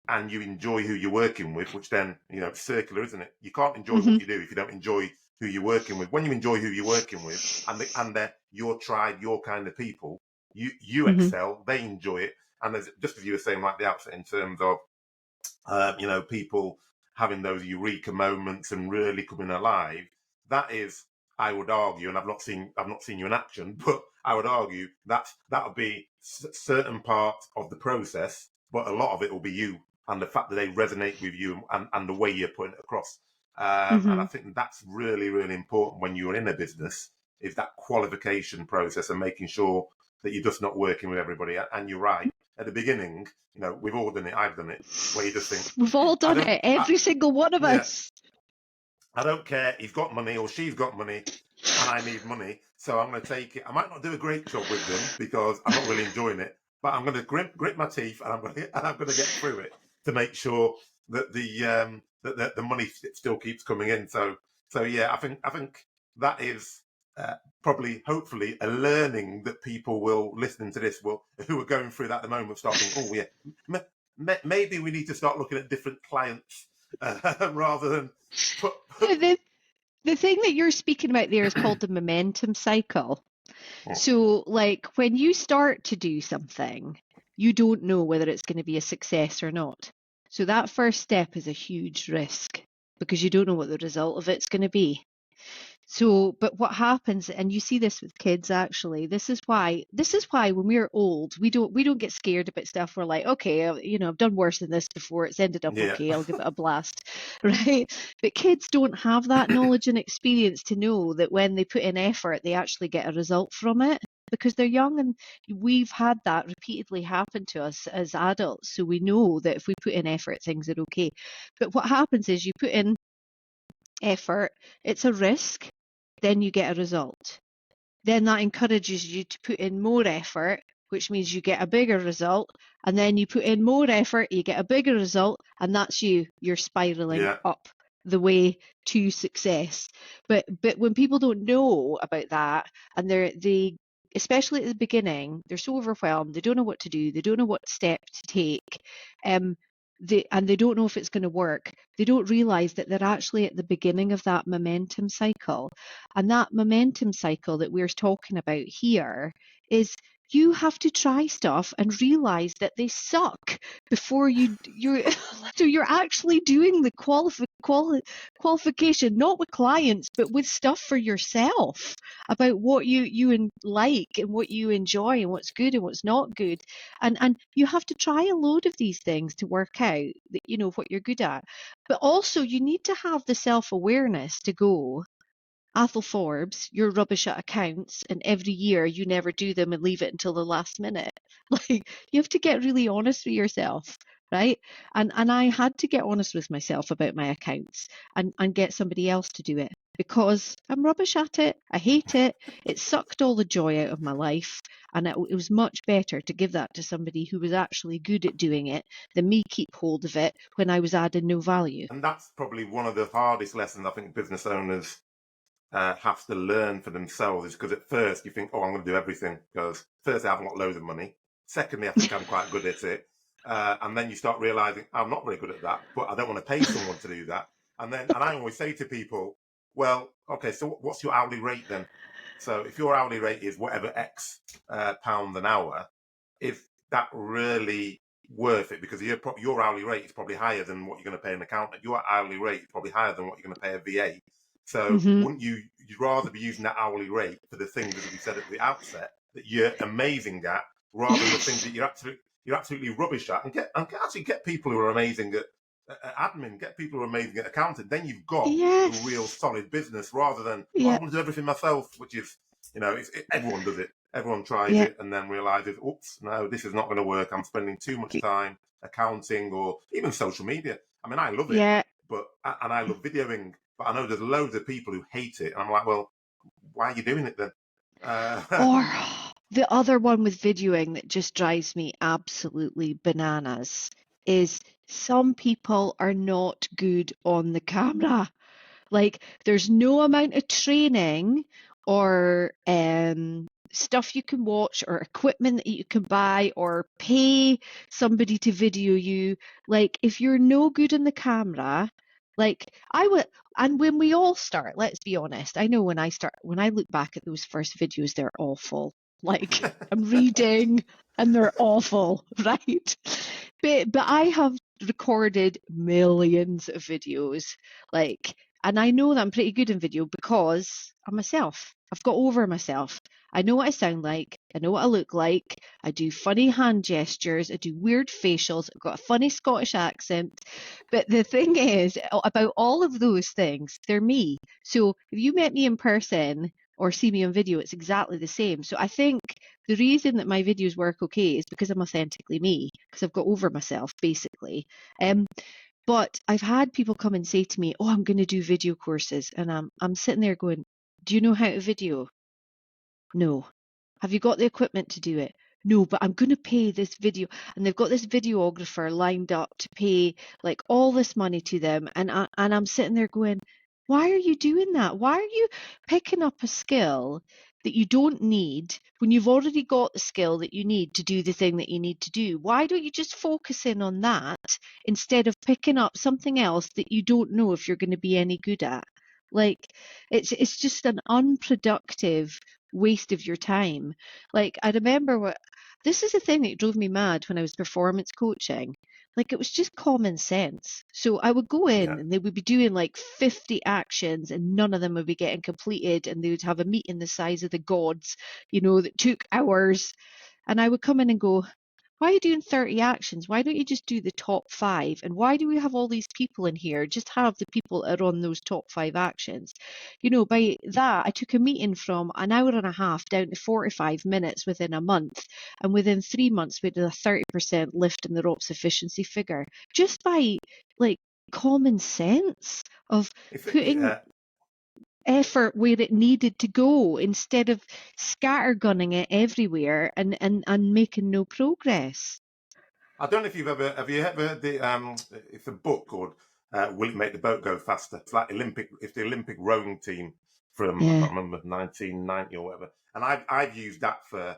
and you enjoy who you're working with, which then, it's circular, isn't it? You can't enjoy Hmm. what you do if you don't enjoy who you're working with. When you enjoy who you're working with, and they're your tribe, your kind of people, you Hmm. excel, they enjoy it. And there's, just as you were saying right at the outset, in terms of people having those eureka moments and really coming alive. That is, I would argue, and I've not seen you in action, but I would argue that would be certain parts of the process, but a lot of it will be you and the fact that they resonate with you, and the way you're putting it across. And I Hmm. think that's really, really important when you're in a business, is that qualification process and making sure that you're just not working with everybody. And you're right. At the beginning, we've all done it. I've done it, where you just think, We've all I done don't, it, every single one of yeah, us. I don't care. He's got money or she's got money, and I need money, so I'm going to take it. I might not do a great job with them because I'm not really enjoying it, but I'm going to grit my teeth, and I'm going to get through it to make sure that the money still keeps coming in. So yeah, I think that is probably, hopefully, a learning that people will, listening to this, who are going through that at the moment, start thinking, oh yeah, maybe we need to start looking at different clients rather than put. The, the thing that you're speaking about there is called the momentum cycle. So, like, when you start to do something, you don't know whether it's going to be a success or not. So, that first step is a huge risk because you don't know what the result of it's going to be. So, but what happens, and you see this with kids actually, this is why when we're old, we don't get scared about stuff. We're like, okay, I've done worse than this before. It's ended up Yeah, okay. I'll give it a blast, right? But kids don't have that knowledge and experience to know that when they put in effort, they actually get a result from it. Because they're young, and we've had that repeatedly happen to us as adults. So we know that if we put in effort, things are okay. But what happens is you put in effort, it's a risk, then you get a result. Then that encourages you to put in more effort, which means you get a bigger result. And then you put in more effort, you get a bigger result, and that's you're spiraling yeah. up the way to success. But when people don't know about that, and they especially at the beginning, they're so overwhelmed, they don't know what to do, they don't know what step to take. Um, and they don't know if it's going to work. They don't realize that they're actually at the beginning of that momentum cycle. And that momentum cycle that we're talking about here is you have to try stuff and realize that they suck before you're so you're actually doing the qualification, not with clients, but with stuff for yourself about what you like and what you enjoy and what's good and what's not good. And you have to try a load of these things to work out that what you're good at. But also you need to have the self-awareness to go, Athole Forbes, you're rubbish at accounts, and every year you never do them and leave it until the last minute. Like, you have to get really honest with yourself, right? And I had to get honest with myself about my accounts and get somebody else to do it because I'm rubbish at it. I hate it. It sucked all the joy out of my life. And it was much better to give that to somebody who was actually good at doing it than me keep hold of it when I was adding no value. And that's probably one of the hardest lessons I think business owners have to learn for themselves, is because at first you think, oh, I'm going to do everything, because first I haven't got loads of money. Secondly, I think I'm quite good at it. And then you start realizing I'm not very good at that, but I don't want to pay someone to do that. And I always say to people, well, okay, so what's your hourly rate then? So if your hourly rate is whatever X pound an hour, is that really worth it? Because your hourly rate is probably higher than what you're going to pay an accountant. Your hourly rate is probably higher than what you're going to pay a VA. So Hmm. wouldn't you'd rather be using that hourly rate for the things, as we said at the outset, that you're amazing at, rather than the things that you're absolutely rubbish at, and actually get people who are amazing at admin, get people who are amazing at accounting. Then you've got a real Yes. solid business, rather than, oh, I Yeah. want to do everything myself, which is, everyone does it. Everyone tries Yeah. it and then realizes, oops, no, this is not going to work. I'm spending too much time accounting, or even social media. I mean, I love it, Yeah. and I love videoing, but I know there's loads of people who hate it. And I'm like, well, why are you doing it then? Or The other one with videoing that just drives me absolutely bananas is some people are not good on the camera. Like, there's no amount of training or stuff you can watch or equipment that you can buy or pay somebody to video you. Like, if you're no good on the camera, like I would, and when we all start, let's be honest, I know when I look back at those first videos, they're awful. Like, I'm reading and they're awful, right? But I have recorded millions of videos, like, and I know that I'm pretty good in video because I'm myself. I've got over myself. I know what I sound like. I know what I look like. I do funny hand gestures. I do weird facials. I've got a funny Scottish accent. But the thing is, about all of those things, they're me. So if you met me in person or see me on video, it's exactly the same. So I think the reason that my videos work okay is because I'm authentically me, because I've got over myself, basically. Um, but I've had people come and say to me, "Oh, I'm going to do video courses," and I'm sitting there going, "Do you know how to video?" No. Have you got the equipment to do it? No, but I'm going to pay this video. And they've got this videographer lined up to pay like all this money to them. And I'm sitting there going, why are you doing that? Why are you picking up a skill that you don't need when you've already got the skill that you need to do the thing that you need to do? Why don't you just focus in on that instead of picking up something else that you don't know if you're going to be any good at? Like, it's just an unproductive waste of your time. Like, I remember this is the thing that drove me mad when I was performance coaching. Like, it was just common sense. So I would go Yeah. in and they would be doing like 50 actions and none of them would be getting completed. And they would have a meeting the size of the gods, that took hours. And I would come in and go, why are you doing 30 actions? Why don't you just do the top five? And why do we have all these people in here? Just have the people that are on those top five actions. By that, I took a meeting from an hour and a half down to 45 minutes within a month. And within 3 months, we did a 30% lift in the ROPS efficiency figure just by like common sense of putting Yeah. effort where it needed to go instead of scattergunning it everywhere and making no progress. I don't know if have you ever heard it's a book called Will It Make the Boat Go Faster? It's like it's the Olympic rowing team from, I Yeah. can't remember, 1990 or whatever. And I've used that for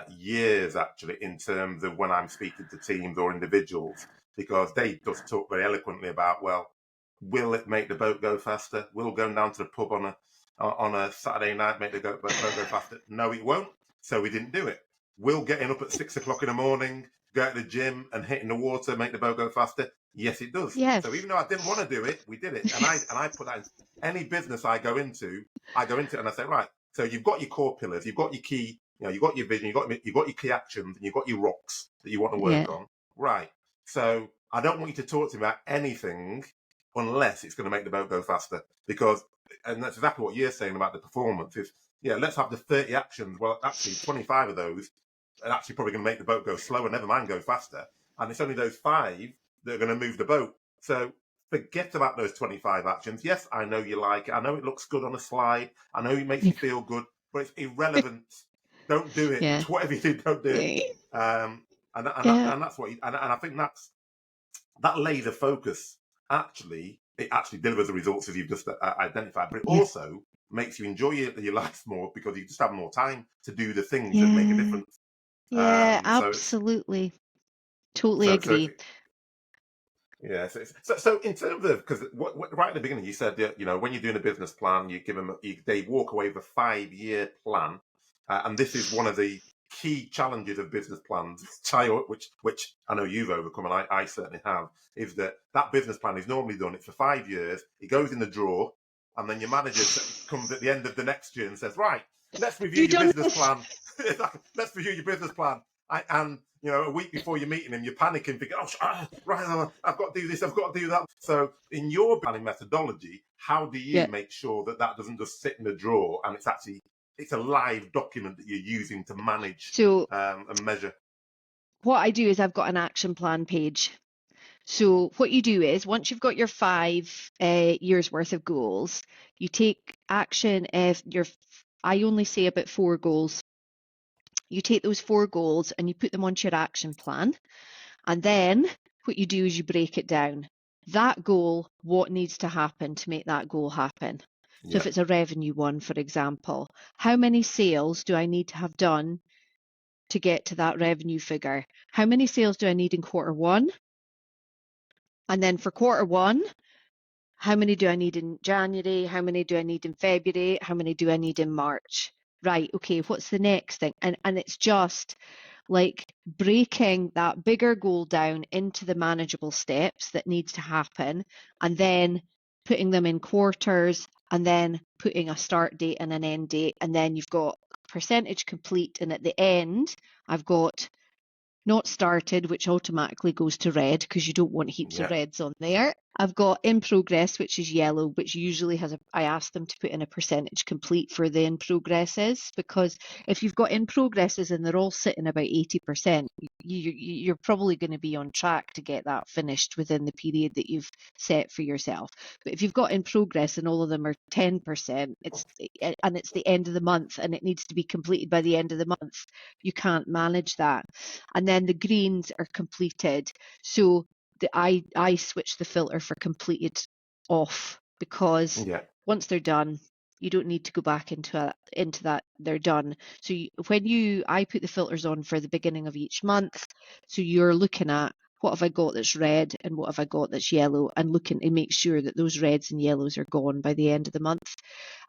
years actually in terms of when I'm speaking to teams or individuals, because they just talk very eloquently about, well, will it make the boat go faster? Will going down to the pub on a Saturday night make the boat go faster? No, it won't. So we didn't do it. Will getting up at 6 o'clock in the morning, go to the gym and hitting the water make the boat go faster? Yes, it does. So Yes. even though I didn't want to do it, we did it. And I put that in any business I go into and I say, right, so you've got your core pillars, you've got your key, you've got your vision, you've got your key actions, and you've got your rocks that you want to Yeah. work on. Right. So I don't want you to talk to me about anything unless it's going to make the boat go faster. Because, and that's exactly what you're saying about the performance is, yeah, let's have the 30 actions. Well, actually, 25 of those are actually probably going to make the boat go slower, never mind go faster. And it's only those 5 that are going to move the boat. So forget about those 25 actions. Yes, I know you like it. I know it looks good on a slide. I know it makes you feel good, but it's irrelevant. Don't do it. Yeah. Whatever you do, don't do it. Um, Yeah. and that's what, and I think that laser focus it actually delivers the results as you've just identified, but it Yeah. also makes you enjoy your life more because you just have more time to do the things that make a Yeah. difference. Yeah. So it's Absolutely. Totally so agree. yeah. So in terms of, because right at the beginning you said that when you're doing a business plan, you give them they walk away with a 5-year plan, and this is one of the key challenges of business plans, which I know you've overcome, and I certainly have, is that business plan is normally done. It's for 5 years. It goes in the drawer, and then your manager comes at the end of the next year and says, "Right, let's review You your done business this? plan. Let's review your business plan." And a week before you're meeting him, you're panicking, thinking, right, I've got to do this, I've got to do that. So in your planning methodology, how do you Yeah. make sure that doesn't just sit in a drawer and it's a live document that you're using to manage So and measure? what I do is I've got an action plan page. So what you do is once you've got your 5 years worth of goals, you take action if I only say about 4 goals. You take those 4 goals and you put them onto your action plan. And then what you do is you break it down. That goal, what needs to happen to make that goal happen? So if it's a revenue one, for example, how many sales do I need to have done to get to that revenue figure? How many sales do I need in quarter 1? And then for quarter 1, how many do I need in January? How many do I need in February? How many do I need in March? Right, okay, what's the next thing? And it's just like breaking that bigger goal down into the manageable steps that needs to happen, and then putting them in quarters, and then putting a start date and an end date, and then you've got percentage complete, and at the end I've got not started, which automatically goes to red because you don't want heaps of reds on there. I've got in progress, which is yellow, which usually has I ask them to put in a percentage complete for the in progresses, because if you've got in progresses and they're all sitting about 80%, you're probably going to be on track to get that finished within the period that you've set for yourself. But if you've got in progress and all of them are 10%, it's the end of the month and it needs to be completed by the end of the month, you can't manage that. And then the greens are completed. So I switch the filter for completed off, because once they're done, you don't need to go back into that. They're done. So I put the filters on for the beginning of each month. So you're looking at, what have I got that's red and what have I got that's yellow, and looking to make sure that those reds and yellows are gone by the end of the month.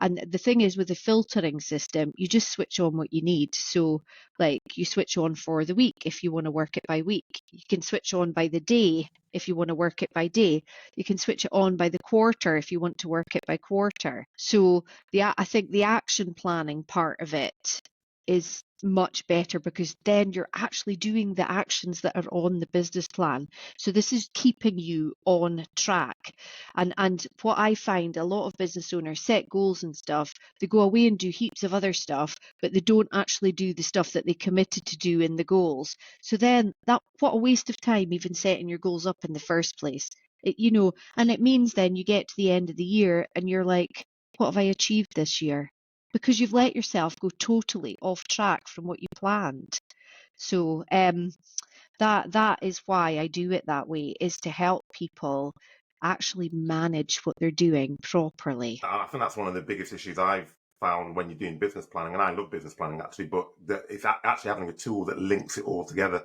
And the thing is, with the filtering system, you just switch on what you need. So like you switch on for the week if you want to work it by week. You can switch on by the day if you want to work it by day. You can switch it on by the quarter if you want to work it by quarter. So I think the action planning part of it is much better, because then you're actually doing the actions that are on the business plan. So this is keeping you on track. And what I find, a lot of business owners set goals and stuff, they go away and do heaps of other stuff, but they don't actually do the stuff that they committed to do in the goals. So then what a waste of time even setting your goals up in the first place. And it means then you get to the end of the year and you're like, what have I achieved this year? Because you've let yourself go totally off track from what you planned. So that is why I do it that way, is to help people actually manage what they're doing properly. I think that's one of the biggest issues I've found when you're doing business planning, and I love business planning actually, but it's actually having a tool that links it all together.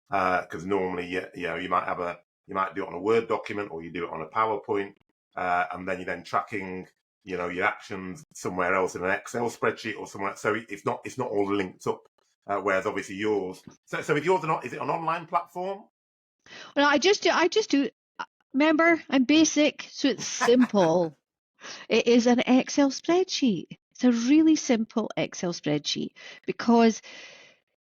Because normally, you might do it on a Word document, or you do it on a PowerPoint, and then you're then tracking, your actions somewhere else in an Excel spreadsheet or somewhere. So it's not all linked up. Whereas obviously yours. So if yours is it an online platform? Well, I just do. Remember, I'm basic, so it's simple. It is an Excel spreadsheet. It's a really simple Excel spreadsheet, because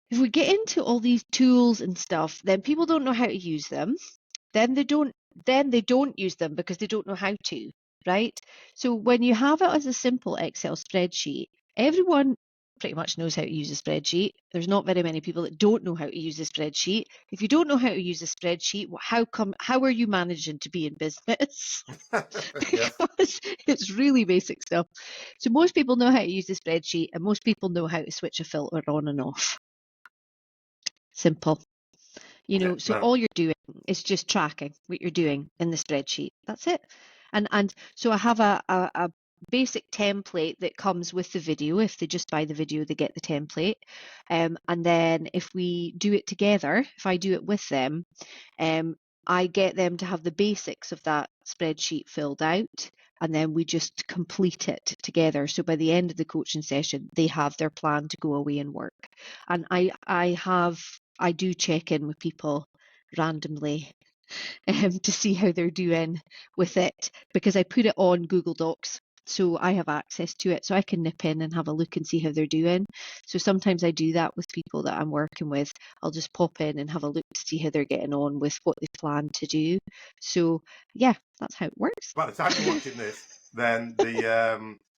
if we get into all these tools and stuff, then people don't know how to use them. Then they don't use them because they don't know how to, right? So when you have it as a simple Excel spreadsheet, everyone pretty much knows how to use a spreadsheet. There's not very many people that don't know how to use a spreadsheet. If you don't know how to use a spreadsheet, how are you managing to be in business? Because it's really basic stuff. So most people know how to use a spreadsheet, and most people know how to switch a filter on and off. Simple. So all you're doing is just tracking what you're doing in the spreadsheet. That's it. And so I have a basic template that comes with the video. If they just buy the video, they get the template. And then if we do it together, if I do it with them, I get them to have the basics of that spreadsheet filled out, and then we just complete it together. So by the end of the coaching session, they have their plan to go away and work. And I do check in with people randomly to see how they're doing with it, because I put it on Google Docs, so I have access to it, so I can nip in and have a look and see how they're doing. So sometimes I do that with people that I'm working with. I'll just pop in and have a look to see how they're getting on with what they plan to do. So yeah, that's how it works. By the time you're watching this, then the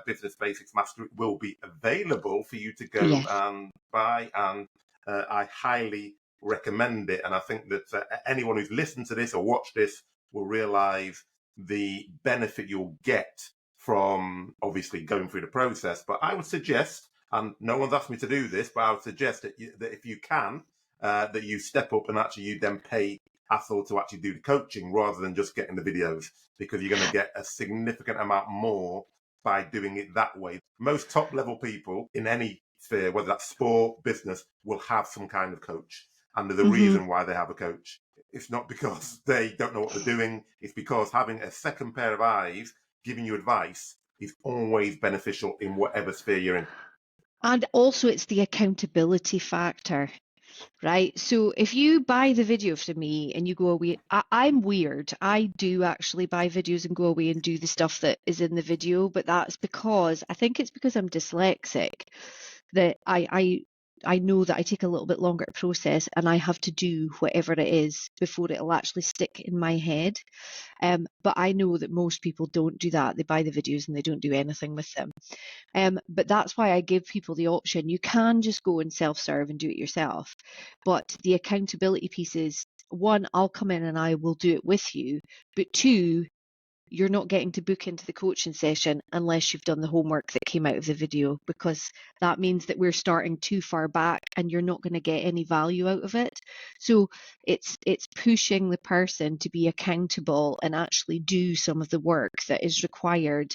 Business Basics Mastery will be available for you to go and buy, and I highly recommend it. And I think that anyone who's listened to this or watched this will realize the benefit you'll get from obviously going through the process. But I would suggest And no one's asked me to do this, but I would suggest that if you can, that you step up and actually you then pay Athole to actually do the coaching rather than just getting the videos, because you're going to get a significant amount more by doing it that way. Most top level people in any sphere, whether that's sport, business, will have some kind of coach. And there's a reason why they have a coach. It's not because they don't know what they're doing. It's because having a second pair of eyes giving you advice is always beneficial in whatever sphere you're in. And also it's the accountability factor, right? So if you buy the video from me and you go away, I'm weird. I do actually buy videos and go away and do the stuff that is in the video, but that's because, I think it's because I'm dyslexic, that I know that I take a little bit longer to process and I have to do whatever it is before it'll actually stick in my head. But I know that most people don't do that. They buy the videos and they don't do anything with them. But that's why I give people the option. You can just go and self-serve and do it yourself. But the accountability piece is, one, I'll come in and I will do it with you. But two, you're not getting to book into the coaching session unless you've done the homework that came out of the video, because that means that we're starting too far back and you're not going to get any value out of it. So it's pushing the person to be accountable and actually do some of the work that is required,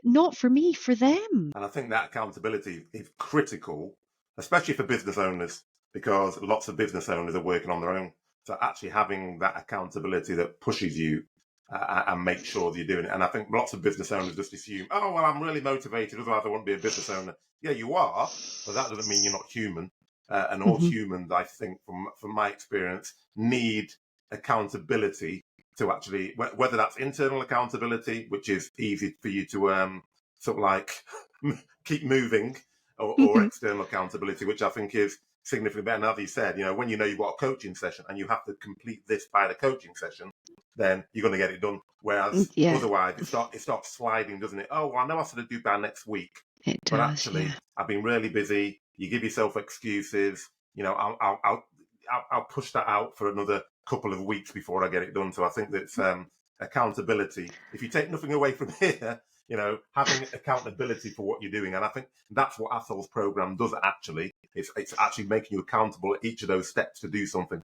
not for me, for them. And I think that accountability is critical, especially for business owners, because lots of business owners are working on their own. So actually having that accountability that pushes you and make sure that you're doing it. And I think lots of business owners just assume, oh, well, I'm really motivated, otherwise I won't be a business owner. Yeah, you are, but that doesn't mean you're not human. And all humans, I think, from my experience, need accountability to actually, whether that's internal accountability, which is easy for you to sort of like keep moving, or external accountability, which I think is significantly better. And as you said, when you know you've got a coaching session and you have to complete this by the coaching session, then you're going to get it done. Whereas otherwise it starts sliding, doesn't it? Oh, well, I know I said to do by next week. It But does, actually, yeah. I've been really busy. You give yourself excuses. I'll push that out for another couple of weeks before I get it done. So I think that's accountability. If you take nothing away from here, having accountability for what you're doing. And I think that's what Athole's program does actually. It's actually making you accountable at each of those steps to do something.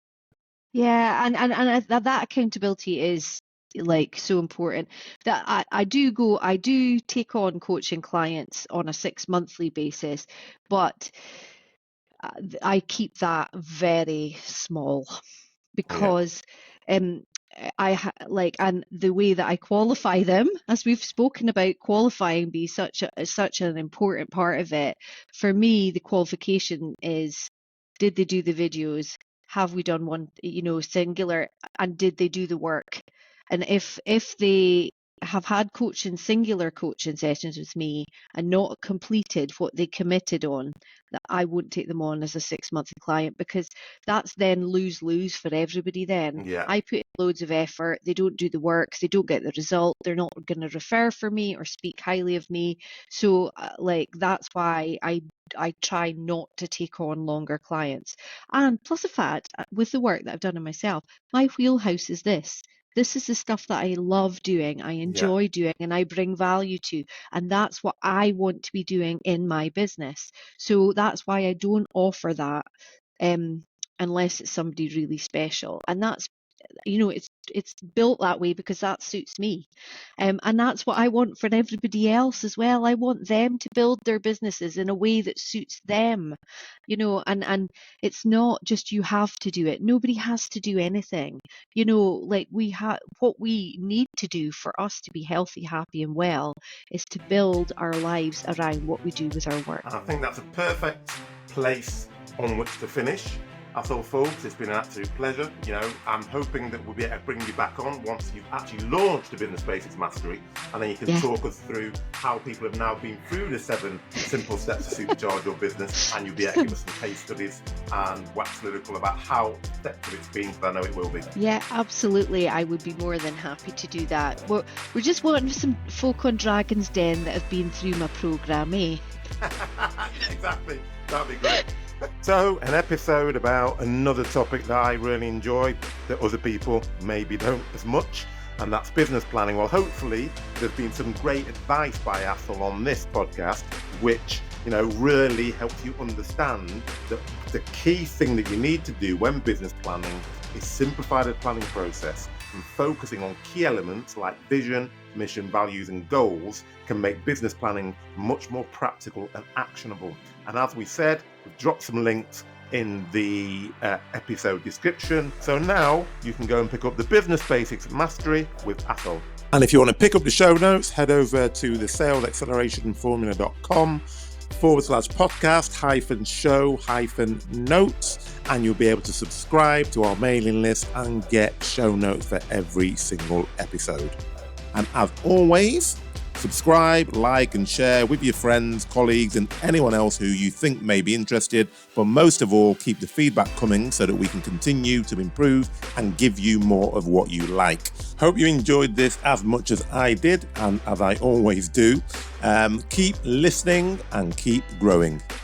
Yeah, and that accountability is like so important. That I do take on coaching clients on a 6 monthly basis, but I keep that very small, because and the way that I qualify them, as we've spoken about, qualifying be such an important part of it. For me, the qualification is, did they do the videos? Have we done one, singular, and did they do the work? And if they have had singular coaching sessions with me and not completed what they committed on, that I won't take them on as a 6-month client, because that's then lose for everybody. Then I put in loads of effort, they don't do the work, they don't get the result, they're not going to refer for me or speak highly of me. So that's why I try not to take on longer clients. And plus the fact, with the work that I've done on myself, my wheelhouse is this. This is the stuff that I love doing, I enjoy doing, and I bring value to. And that's what I want to be doing in my business. So that's why I don't offer that unless it's somebody really special. And that's, it's built that way because that suits me. And that's what I want for everybody else as well. I want them to build their businesses in a way that suits them, and it's not just you have to do it. Nobody has to do anything. What we need to do for us to be healthy, happy and well is to build our lives around what we do with our work. And I think that's a perfect place on which to finish. Athole, folks, it's been an absolute pleasure. I'm hoping that we'll be able to bring you back on once you've actually launched the Business Basics Mastery, and then you can talk us through how people have now been through the 7 simple steps to supercharge your business, and you'll be able to give us some case studies and wax lyrical about how effective it's been, because I know it will be. Yeah, absolutely. I would be more than happy to do that. We're just wanting some folk on Dragon's Den that have been through my programme, eh? Exactly. That'd be great. So, an episode about another topic that I really enjoy that other people maybe don't as much, and that's business planning. Well, hopefully there's been some great advice by Athole on this podcast, which really helps you understand that the key thing that you need to do when business planning is simplify the planning process, and focusing on key elements like vision, mission, values and goals can make business planning much more practical and actionable. And as we said, we've dropped some links in the episode description. So now you can go and pick up the Business Basics Mastery with Athole. And if you want to pick up the show notes, head over to the salesaccelerationformula.com/podcast-show-notes, and you'll be able to subscribe to our mailing list and get show notes for every single episode. And as always, subscribe, like and share with your friends, colleagues and anyone else who you think may be interested. But most of all, keep the feedback coming so that we can continue to improve and give you more of what you like. Hope you enjoyed this as much as I did, and as I always do. Keep listening and keep growing.